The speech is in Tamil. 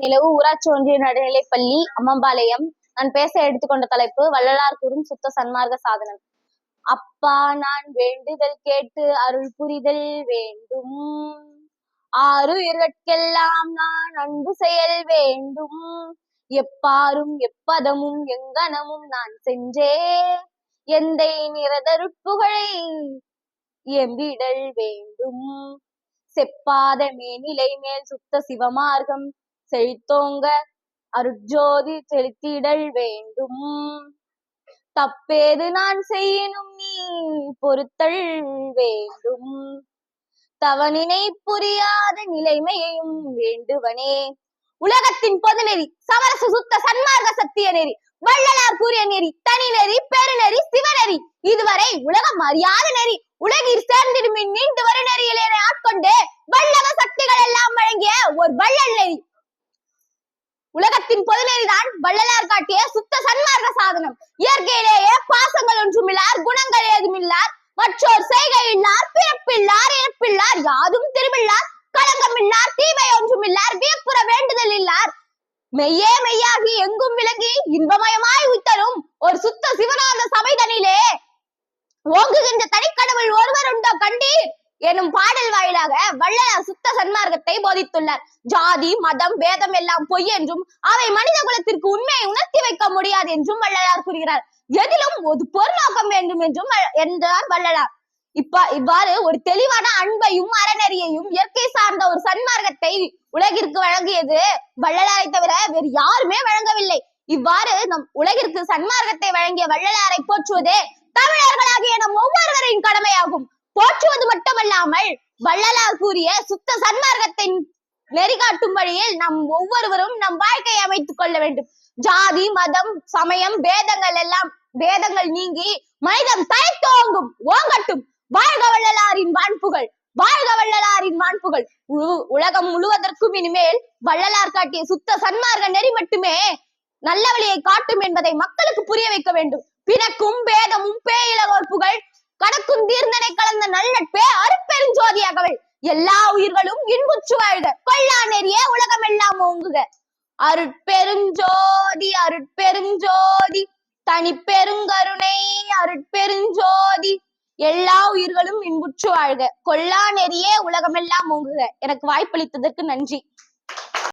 நிலவு ஊராட்சி ஒன்றிய நடுநிலைப்பள்ளி அம்மம்பாளையம். நான் பேச எடுத்துக்கொண்ட தலைப்பு வள்ளலார் கூறும் சுத்த சன்மார்க்க சாதனம். அப்பா நான் வேண்டுதல் கேட்டு அருள் புரிதல் வேண்டும், ஆருயிர்கட்கெல்லாம் நான் அன்பு செயல் வேண்டும், எப்பாரும் எப்பதமும் எங்கனமும் நான் செஞ்சே எந்தை நிறதருட்புகழை எம்பிடல் வேண்டும், செப்பாத மேனிலை மேல் சுத்த சிவமார்க்கம் செழித்தோங்க அருட்ஜோதி செலுத்திடல் வேண்டும், தப்பேது நான் செய்யினும் நீ பொறுத்தல் வேண்டும், தவனினை புரியாத நிலைமையையும் வேண்டுவனே, உலகத்தின் பொதுநெறி சமரச சுத்த சன்மார்க்க சத்திய நெறி வள்ளலார் கூறிய நெறி தனி நெறி பெருநெறி சிவநெறி இதுவரை உலகம் அறியாத நெறி உலகில் சேர்ந்திடுமின் நீண்டு வரு நெறியில் என ஆட்கொண்டு வல்லக சக்திகள் எல்லாம் வழங்கிய ஒரு வள்ளல் நெறி. உலகத்தின் பொதுநெறிதான் வள்ளலார் காட்டிய சுத்த சன்மார்க்க சாதனம். இயற்கையிலேயே பாசங்கள் ஒன்றுமில்லார், குணங்கள் ஏதுமில்லார், மற்றோர் செய்கை இல்லார், பிறப்பில்லார், இறப்பில்லார், யாதும் திரும்பில்லார், களங்கமில்லார், தீமை ஒன்றுமில்லார், வியப்புற வேண்டுதல் இல்லார், மெய்யே மெய்யாகி எங்கும் விளங்கி இன்பமயமாய் உய்த்தரும் ஒரு சுத்த சிவநாத சபைதனிலே ஓங்குகின்ற தனிக்கடவுள் ஒருவர் உண்டோ கண்டீர் எனும் பாடல் வாயிலாக வள்ளலார் சுத்த சன்மார்க்கத்தை போதித்துள்ளார். ஜாதி மதம் வேதம் எல்லாம் பொய் என்றும் அவை மனித குலத்திற்கு உண்மையை உணர்த்தி வைக்க முடியாது என்றும் வள்ளலார் கூறுகிறார். எதிலும் ஒரு பொருளாக்கம் வேண்டும் என்றும் என்றார் வள்ளலார். இவ்வாறு ஒரு தெளிவான அன்பையும் அறநெறியையும் இயற்கை சார்ந்த ஒரு சன்மார்க்கத்தை உலகிற்கு வழங்கியது வள்ளலாரை தவிர வேறு யாருமே வழங்கவில்லை. இவ்வாறு நம் உலகிற்கு சன்மார்க்கத்தை வழங்கிய வள்ளலாரை போற்றுவதே தமிழர்களாகிய நம் ஒவ்வொருவரின் கடமையாகும். போற்றுவது மட்டுமல்லாமல் வள்ளலார் கூறிய சுத்த சன்மார்க்கத்தை நெறிகாட்டும் வழியில் நம் ஒவ்வொருவரும் நம் வாழ்க்கையை அமைத்துக் கொள்ள வேண்டும். ஜாதி மதம் சமயம் வேதங்கள் நீங்கி மனிதம் தழைத்தோங்கும் ஓங்கட்டும். வாழ்க வள்ளலாரின் வான்புகள், வாழ்க வள்ளலாரின் வான்புகள். உலகம் முழுவதற்கும் இனிமேல் வள்ளலார் காட்டிய சுத்த சன்மார்க்க நெறி மட்டுமே நல்ல வழியை காட்டும் என்பதை மக்களுக்கு புரிய வைக்க வேண்டும். பிணக்கும் பேதமும் பேயிலகோர் புகழ் கடக்கும் தீர்ந்தனை கலந்த நல்நட்பே அருட்பெருஞ்சோதியாகவள். எல்லா உயிர்களும் இன்புற்று வாழ்க, கொள்ளா நெறிய உலகமெல்லாம் ஓங்குக. அருட்பெருஞ்சோதி அருட்பெருஞ்சோதி தனி பெருங்கருணை அருட்பெருஞ்சோதி. எல்லா உயிர்களும் இன்புற்று வாழ்க, கொள்ளா நெறிய உலகமெல்லாம் ஓங்குக. எனக்கு வாய்ப்பளித்ததற்கு நன்றி.